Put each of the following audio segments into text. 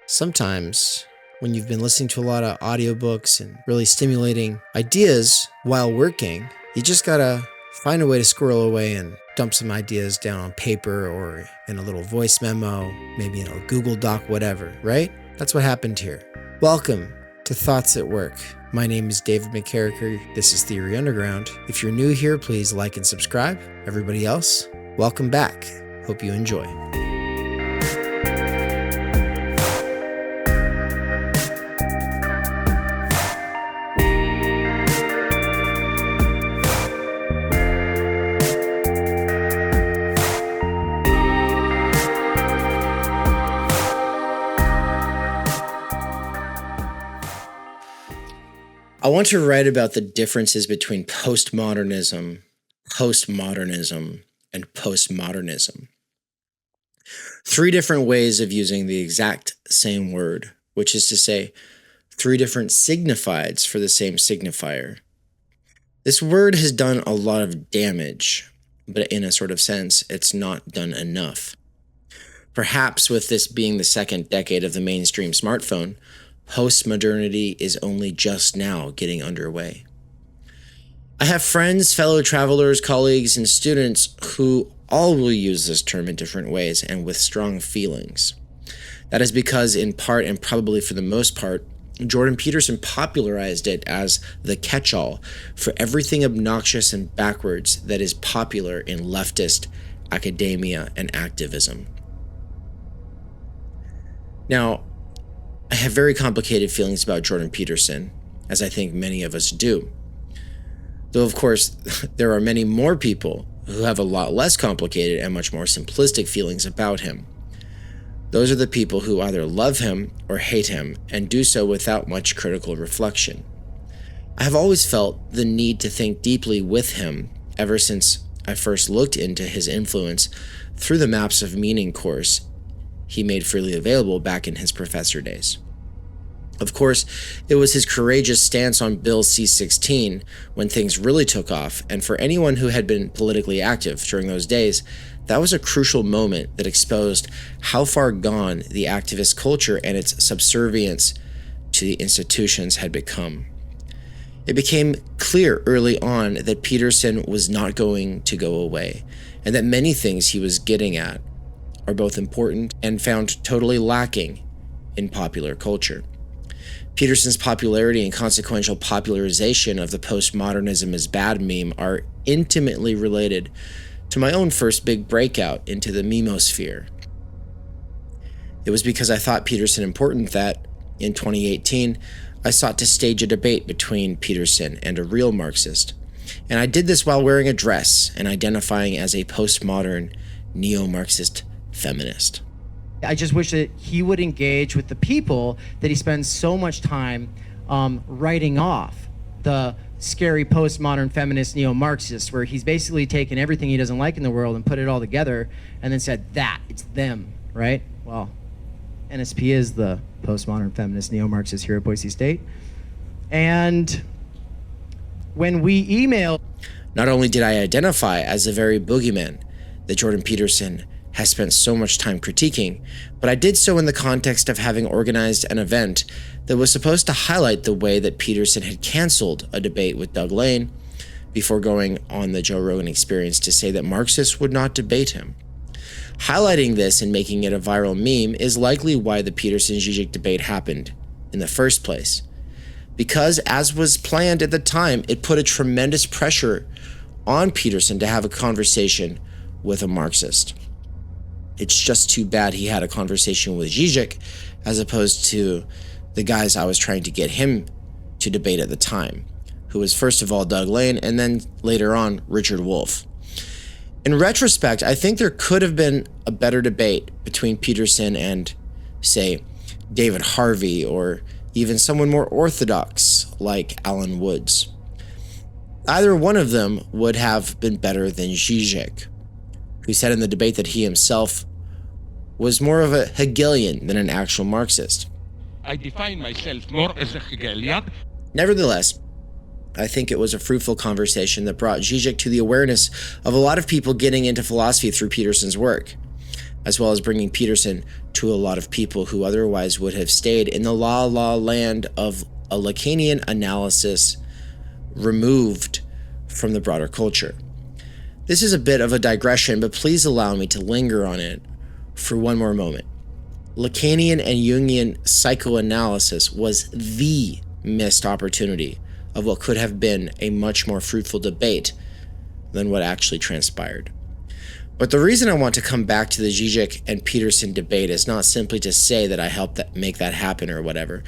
Sometimes, when you've been listening to a lot of audiobooks and really stimulating ideas while working, you just gotta find a way to squirrel away and dump some ideas down on paper or in a little voice memo, maybe in a Google Doc, whatever, right? That's what happened here. Welcome to Thoughts at Work. My name is David McKerracher. This is Theory Underground. If you're new here, please like and subscribe. Everybody else, welcome back. Hope you enjoy. I want to write about the differences between postmodernism, and postmodernism. Three different ways of using the exact same word, which is to say, three different signifieds for the same signifier. This word has done a lot of damage, but in a sort of sense, it's not done enough. Perhaps with this being the second decade of the mainstream smartphone, postmodernity is only just now getting underway. I have friends, fellow travelers, colleagues, and students who all will use this term in different ways and with strong feelings. That is because, in part, and probably for the most part, Jordan Peterson popularized it as the catch-all for everything obnoxious and backwards that is popular in leftist academia and activism. Now, I have very complicated feelings about Jordan Peterson, as I think many of us do. Though, of course, there are many more people who have a lot less complicated and much more simplistic feelings about him. Those are the people who either love him or hate him, and do so without much critical reflection. I have always felt the need to think deeply with him ever since I first looked into his influence through the Maps of Meaning course he made freely available back in his professor days. Of course, it was his courageous stance on Bill C-16 when things really took off, and for anyone who had been politically active during those days, that was a crucial moment that exposed how far gone the activist culture and its subservience to the institutions had become. It became clear early on that Peterson was not going to go away, and that many things he was getting at are both important and found totally lacking in popular culture. Peterson's popularity and consequential popularization of the postmodernism is bad meme are intimately related to my own first big breakout into the memosphere. It was because I thought Peterson important that, in 2018, I sought to stage a debate between Peterson and a real Marxist. And I did this while wearing a dress and identifying as a postmodern, neo-Marxist feminist. I just wish that he would engage with the people that he spends so much time writing off, the scary postmodern feminist neo-Marxist, where he's basically taken everything he doesn't like in the world and put it all together and then said, it's them, right? Well, NSP is the postmodern feminist neo-Marxist here at Boise State. And when we emailed... Not only did I identify as the very boogeyman that Jordan Peterson has spent so much time critiquing, but I did so in the context of having organized an event that was supposed to highlight the way that Peterson had canceled a debate with Doug Lane before going on the Joe Rogan Experience to say that Marxists would not debate him. Highlighting this and making it a viral meme is likely why the Peterson-Žižek debate happened in the first place. Because, as was planned at the time, it put a tremendous pressure on Peterson to have a conversation with a Marxist. It's just too bad he had a conversation with Žižek as opposed to the guys I was trying to get him to debate at the time, who was first of all Doug Lane and then later on Richard Wolff. In retrospect, I think there could have been a better debate between Peterson and, say, David Harvey or even someone more orthodox like Alan Woods. Either one of them would have been better than Žižek, who said in the debate that he himself was more of a Hegelian than an actual Marxist. I define myself more as a Hegelian. Nevertheless, I think it was a fruitful conversation that brought Žižek to the awareness of a lot of people getting into philosophy through Peterson's work. as well as bringing Peterson to a lot of people who otherwise would have stayed in the la land of a Lacanian analysis removed from the broader culture. This is a bit of a digression, but please allow me to linger on it for one more moment. Lacanian and Jungian psychoanalysis was the missed opportunity of what could have been a much more fruitful debate than what actually transpired. But the reason I want to come back to the Žižek and Peterson debate is not simply to say that I helped make that happen or whatever.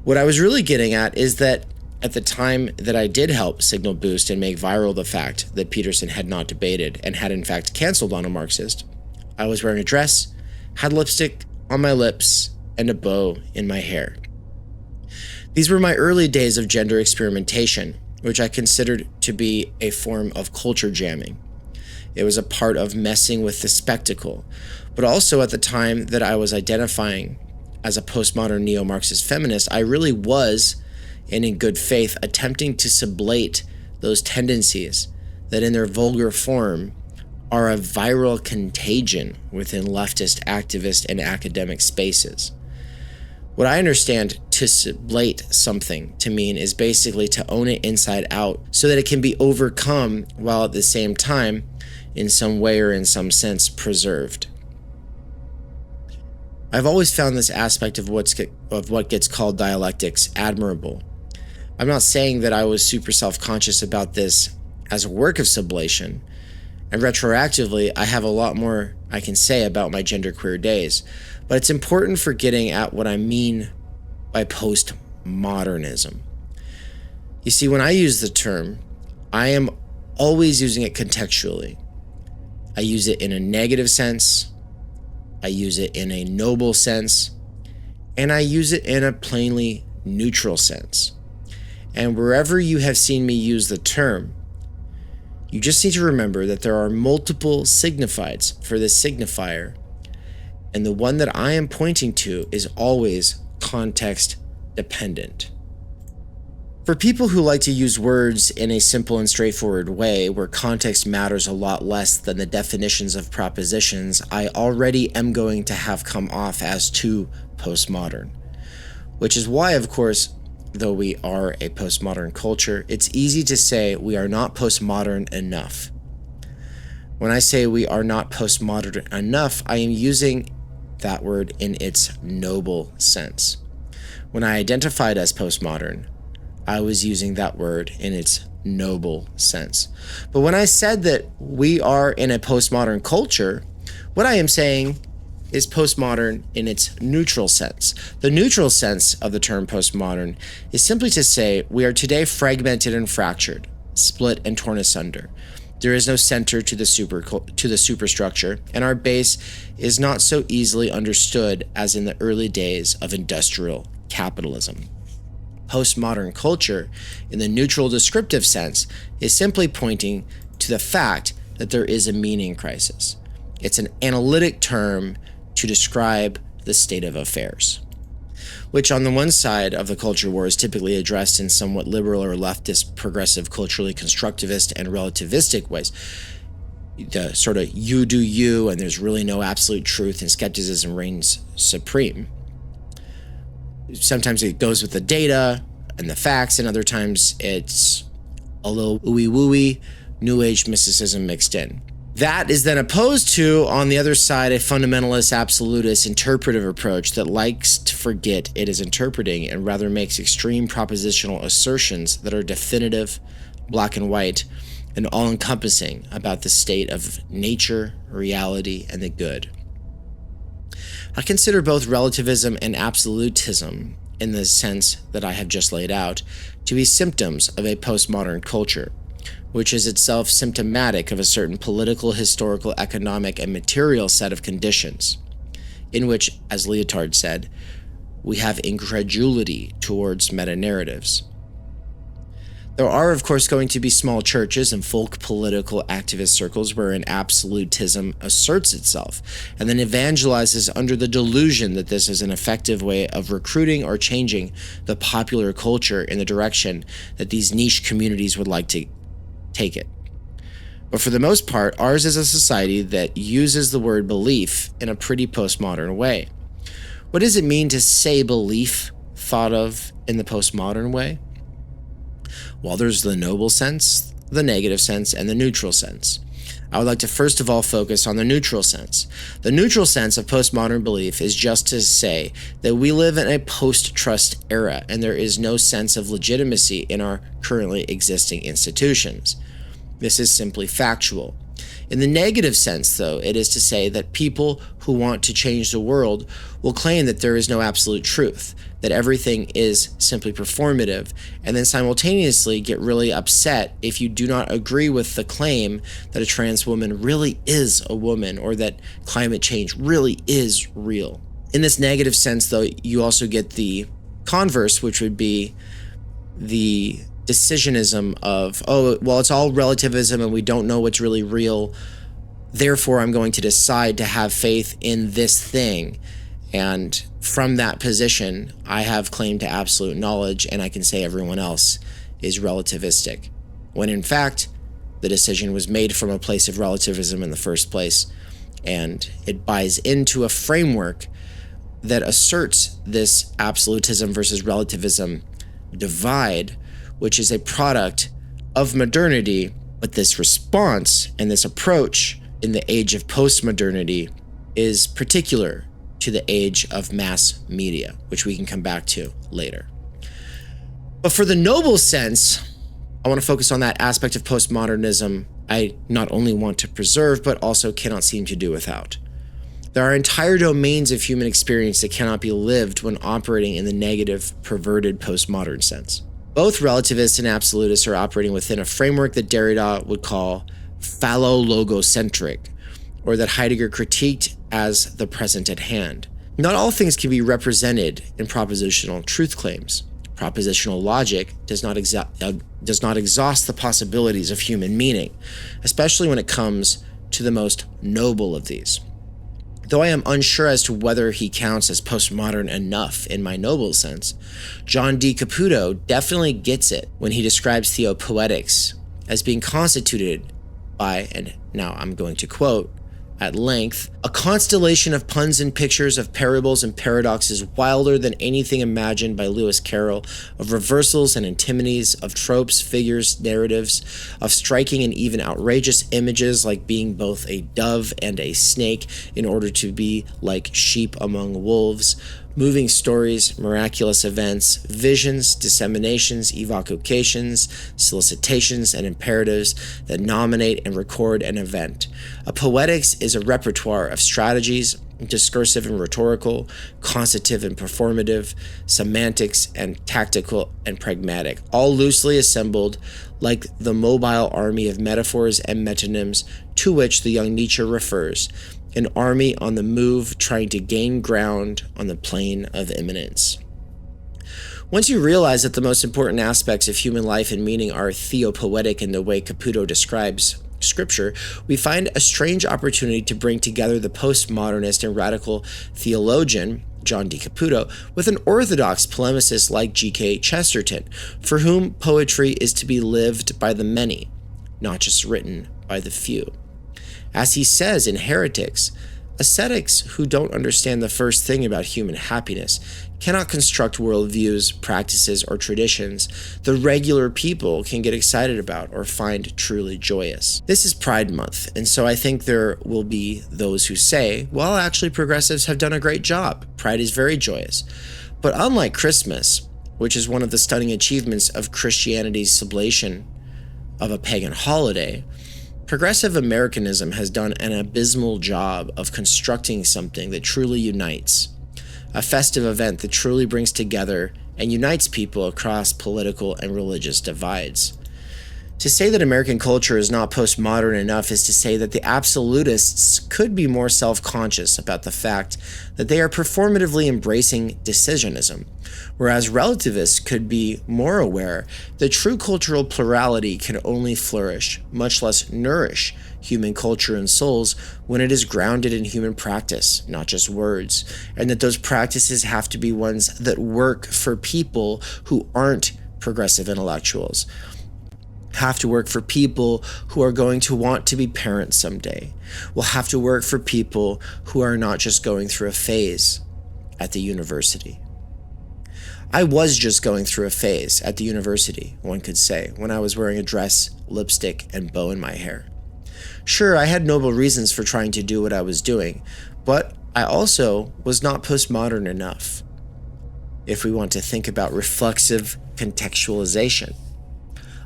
What I was really getting at is that at the time that I did help signal boost and make viral the fact that Peterson had not debated and had in fact canceled on a Marxist, I was wearing a dress, had lipstick on my lips, and a bow in my hair. These were my early days of gender experimentation, which I considered to be a form of culture jamming. It was a part of messing with the spectacle, but also at the time that I was identifying as a postmodern neo-Marxist feminist, I really was, and in good faith, attempting to sublate those tendencies that in their vulgar form are a viral contagion within leftist, activist, and academic spaces. What I understand to sublate something to mean is basically to own it inside out so that it can be overcome while at the same time, in some way or in some sense, preserved. I've always found this aspect of what gets called dialectics admirable. I'm not saying that I was super self-conscious about this as a work of sublation, and retroactively, I have a lot more I can say about my genderqueer days, but it's important for getting at what I mean by postmodernism. You see, when I use the term, I am always using it contextually. I use it in a negative sense, I use it in a noble sense, and I use it in a plainly neutral sense. And wherever you have seen me use the term, you just need to remember that there are multiple signifieds for this signifier, and the one that I am pointing to is always context dependent. For people who like to use words in a simple and straightforward way, where context matters a lot less than the definitions of propositions, I already am going to have come off as too postmodern. Which is why, of course, though we are a postmodern culture, it's easy to say we are not postmodern enough. When I say we are not postmodern enough, I am using that word in its noble sense. When I identified as postmodern, I was using that word in its noble sense. But when I said that we are in a postmodern culture, what I am saying is postmodern in its neutral sense. The neutral sense of the term postmodern is simply to say we are today fragmented and fractured, split and torn asunder. There is no center to the superstructure, and our base is not so easily understood as in the early days of industrial capitalism. Postmodern culture, in the neutral descriptive sense, is simply pointing to the fact that there is a meaning crisis. It's an analytic term to describe the state of affairs, which on the one side of the culture war is typically addressed in somewhat liberal or leftist, progressive, culturally constructivist, and relativistic ways. The sort of you do you, and there's really no absolute truth, and skepticism reigns supreme. Sometimes it goes with the data and the facts, and other times it's a little ooey-wooey, New Age mysticism mixed in. That is then opposed to, on the other side, a fundamentalist, absolutist, interpretive approach that likes to forget it is interpreting and rather makes extreme propositional assertions that are definitive, black and white, and all-encompassing about the state of nature, reality, and the good. I consider both relativism and absolutism, in the sense that I have just laid out, to be symptoms of a postmodern culture, which is itself symptomatic of a certain political, historical, economic, and material set of conditions, in which, as Lyotard said, we have incredulity towards meta-narratives. There are, of course, going to be small churches and folk political activist circles wherein absolutism asserts itself and then evangelizes under the delusion that this is an effective way of recruiting or changing the popular culture in the direction that these niche communities would like to take it. But for the most part, ours is a society that uses the word belief in a pretty postmodern way. What does it mean to say belief thought of in the postmodern way? Well, there's the noble sense, the negative sense, and the neutral sense. I would like to first of all focus on the neutral sense. The neutral sense of postmodern belief is just to say that we live in a post-trust era and there is no sense of legitimacy in our currently existing institutions. This is simply factual. In the negative sense, though, it is to say that people who want to change the world will claim that there is no absolute truth, that everything is simply performative, and then simultaneously get really upset if you do not agree with the claim that a trans woman really is a woman or that climate change really is real. In this negative sense, though, you also get the converse, which would be the decisionism of, oh, well, it's all relativism and we don't know what's really real, therefore I'm going to decide to have faith in this thing. And from that position, I have claim to absolute knowledge and I can say everyone else is relativistic. When in fact, the decision was made from a place of relativism in the first place, and it buys into a framework that asserts this absolutism versus relativism divide, which is a product of modernity, but this response and this approach in the age of postmodernity is particular to the age of mass media, which we can come back to later. But for the noble sense, I want to focus on that aspect of postmodernism I not only want to preserve, but also cannot seem to do without. There are entire domains of human experience that cannot be lived when operating in the negative, perverted postmodern sense. Both relativists and absolutists are operating within a framework that Derrida would call phallo-logocentric, or that Heidegger critiqued as the present at hand. Not all things can be represented in propositional truth claims. Propositional logic does not exhaust the possibilities of human meaning, especially when it comes to the most noble of these. Though I am unsure as to whether he counts as postmodern enough in my noble sense, John D. Caputo definitely gets it when he describes theopoetics as being constituted by, and now I'm going to quote at length, a constellation of puns and pictures, of parables and paradoxes wilder than anything imagined by Lewis Carroll, of reversals and antinomies, of tropes, figures, narratives, of striking and even outrageous images like being both a dove and a snake in order to be like sheep among wolves, moving stories, miraculous events, visions, disseminations, evocations, solicitations, and imperatives that nominate and record an event. A poetics is a repertoire of strategies, discursive and rhetorical, constitutive and performative, semantics and tactical and pragmatic, all loosely assembled like the mobile army of metaphors and metonyms to which the young Nietzsche refers, an army on the move trying to gain ground on the plane of imminence. Once you realize that the most important aspects of human life and meaning are theopoetic in the way Caputo describes Scripture, we find a strange opportunity to bring together the postmodernist and radical theologian, John D. Caputo, with an orthodox polemicist like G.K. Chesterton, for whom poetry is to be lived by the many, not just written by the few. As he says in Heretics, ascetics who don't understand the first thing about human happiness cannot construct worldviews, practices, or traditions the regular people can get excited about or find truly joyous. This is Pride Month, and so I think there will be those who say, well, actually progressives have done a great job. Pride is very joyous. But unlike Christmas, which is one of the stunning achievements of Christianity's sublation of a pagan holiday, progressive Americanism has done an abysmal job of constructing something that truly unites, a festive event that truly brings together and unites people across political and religious divides. To say that American culture is not postmodern enough is to say that the absolutists could be more self-conscious about the fact that they are performatively embracing decisionism, whereas relativists could be more aware that true cultural plurality can only flourish, much less nourish, human culture and souls when it is grounded in human practice, not just words, and that those practices have to be ones that work for people who aren't progressive intellectuals. have to work for people who are going to want to be parents someday. We'll have to work for people who are not just going through a phase at the university. I was just going through a phase at the university, one could say, when I was wearing a dress, lipstick, and bow in my hair. Sure, I had noble reasons for trying to do what I was doing, but I also was not postmodern enough, if we want to think about reflexive contextualization.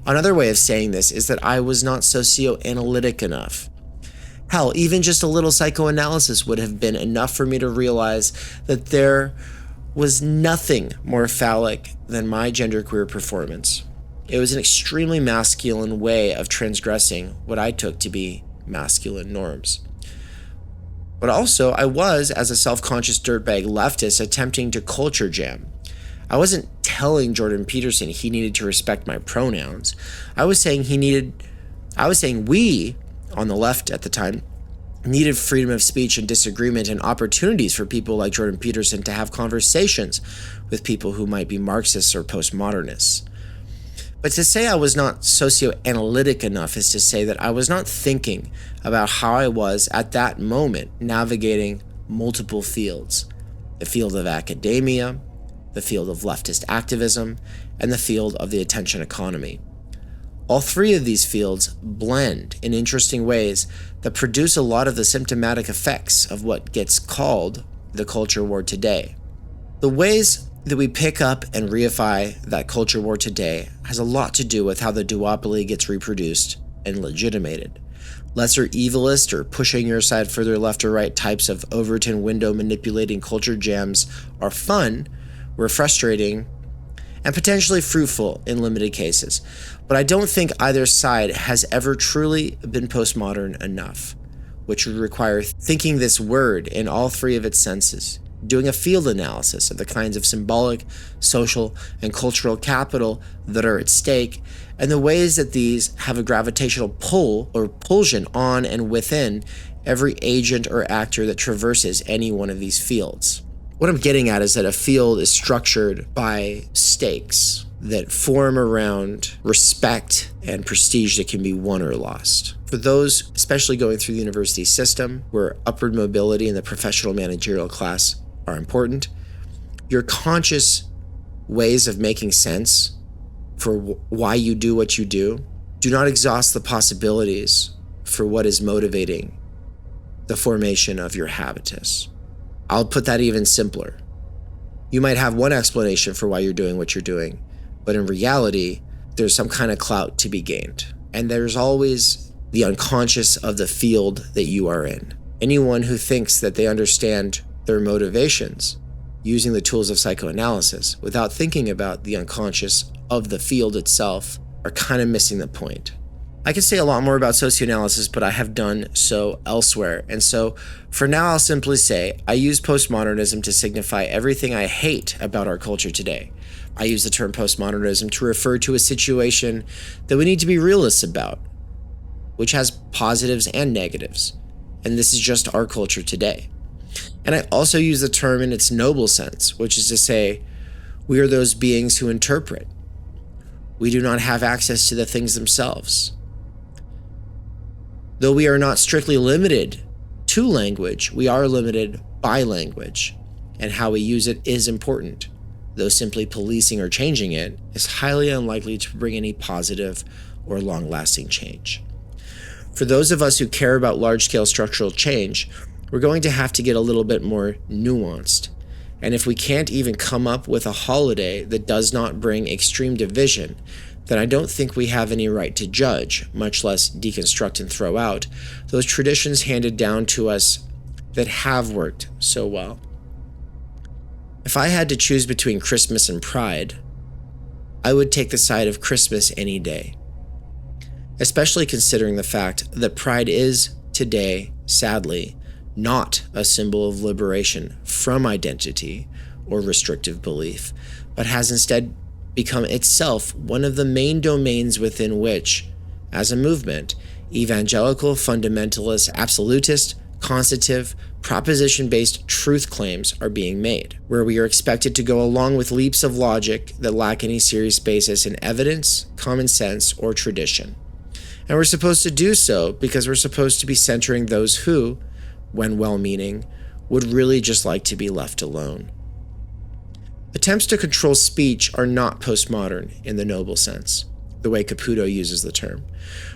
Another way of saying this is that I was not socioanalytic enough. Hell, even just a little psychoanalysis would have been enough for me to realize that there was nothing more phallic than my genderqueer performance. It was an extremely masculine way of transgressing what I took to be masculine norms. But also, I was, as a self-conscious dirtbag leftist, attempting to culture jam. I wasn't telling Jordan Peterson he needed to respect my pronouns. I was saying we, on the left at the time, needed freedom of speech and disagreement and opportunities for people like Jordan Peterson to have conversations with people who might be Marxists or postmodernists. But to say I was not socioanalytic enough is to say that I was not thinking about how I was at that moment navigating multiple fields: the field of academia, the field of leftist activism, and the field of the attention economy. All three of these fields blend in interesting ways that produce a lot of the symptomatic effects of what gets called the culture war today. The ways that we pick up and reify that culture war today has a lot to do with how the duopoly gets reproduced and legitimated. Lesser evilist or pushing your side further left or right types of Overton window manipulating culture jams are fun, were frustrating, and potentially fruitful in limited cases. But I don't think either side has ever truly been postmodern enough, which would require thinking this word in all three of its senses, doing a field analysis of the kinds of symbolic, social, and cultural capital that are at stake, and the ways that these have a gravitational pull or pulsion on and within every agent or actor that traverses any one of these fields. What I'm getting at is that a field is structured by stakes that form around respect and prestige that can be won or lost. For those, especially going through the university system, where upward mobility and the professional managerial class are important, your conscious ways of making sense for why you do what you do not exhaust the possibilities for what is motivating the formation of your habitus. I'll put that even simpler. You might have one explanation for why you're doing what you're doing, but in reality, there's some kind of clout to be gained. And there's always the unconscious of the field that you are in. Anyone who thinks that they understand their motivations using the tools of psychoanalysis without thinking about the unconscious of the field itself are kind of missing the point. I could say a lot more about socioanalysis, but I have done so elsewhere. And so for now, I'll simply say I use postmodernism to signify everything I hate about our culture today. I use the term postmodernism to refer to a situation that we need to be realists about, which has positives and negatives. And this is just our culture today. And I also use the term in its noble sense, which is to say, we are those beings who interpret. We do not have access to the things themselves. Though we are not strictly limited to language, we are limited by language, and how we use it is important, though simply policing or changing it is highly unlikely to bring any positive or long-lasting change. For those of us who care about large-scale structural change, we're going to have to get a little bit more nuanced. And if we can't even come up with a holiday that does not bring extreme division, then I don't think we have any right to judge, much less deconstruct and throw out, those traditions handed down to us that have worked so well. If I had to choose between Christmas and Pride, I would take the side of Christmas any day, especially considering the fact that Pride is, today, sadly, not a symbol of liberation from identity or restrictive belief, but has instead become itself one of the main domains within which, as a movement, evangelical, fundamentalist, absolutist, constitutive, proposition-based truth claims are being made, where we are expected to go along with leaps of logic that lack any serious basis in evidence, common sense, or tradition. And we're supposed to do so because we're supposed to be centering those who, when well-meaning, would really just like to be left alone. Attempts to control speech are not postmodern in the noble sense, the way Caputo uses the term,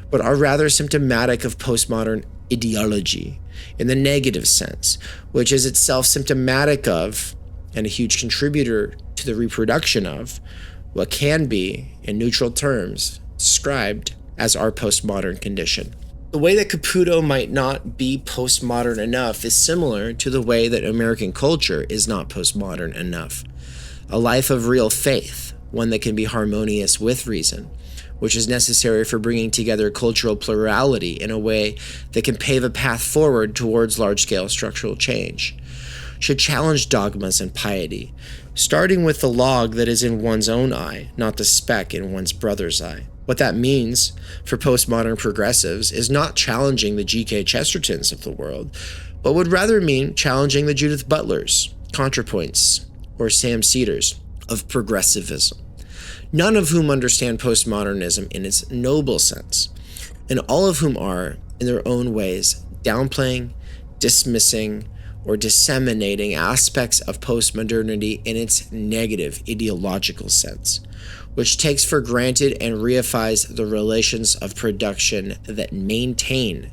but are rather symptomatic of postmodern ideology in the negative sense, which is itself symptomatic of, and a huge contributor to the reproduction of, what can be, in neutral terms, described as our postmodern condition. The way that Caputo might not be postmodern enough is similar to the way that American culture is not postmodern enough. A life of real faith, one that can be harmonious with reason, which is necessary for bringing together cultural plurality in a way that can pave a path forward towards large-scale structural change, should challenge dogmas and piety, starting with the log that is in one's own eye, not the speck in one's brother's eye. What that means for postmodern progressives is not challenging the G.K. Chestertons of the world, but would rather mean challenging the Judith Butlers, ContraPoints, or Sam Cedars of progressivism, none of whom understand postmodernism in its noble sense, and all of whom are, in their own ways, downplaying, dismissing, or disseminating aspects of postmodernity in its negative ideological sense, which takes for granted and reifies the relations of production that maintain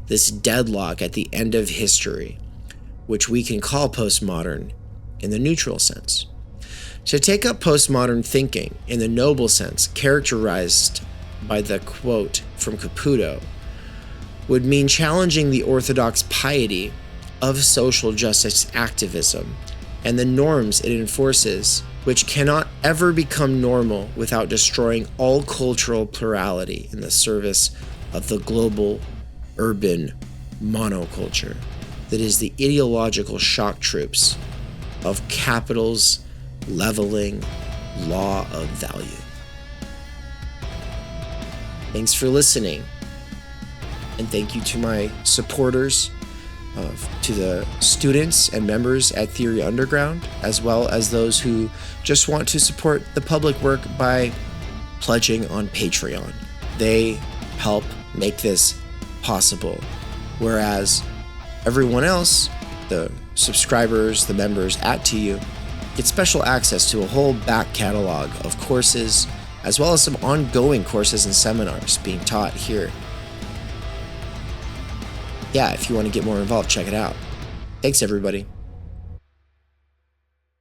this deadlock at the end of history, which we can call postmodern in the neutral sense. To take up postmodern thinking in the noble sense, characterized by the quote from Caputo, would mean challenging the orthodox piety of social justice activism and the norms it enforces, which cannot ever become normal without destroying all cultural plurality in the service of the global urban monoculture that is the ideological shock troops of capital's leveling law of value. Thanks for listening, and thank you to my supporters, to the students and members at Theory Underground, as well as those who just want to support the public work by pledging on Patreon. They help make this possible, whereas everyone else, the subscribers, the members at TU, get special access to a whole back catalog of courses, as well as some ongoing courses and seminars being taught here. Yeah, if you want to get more involved, check it out. Thanks, everybody.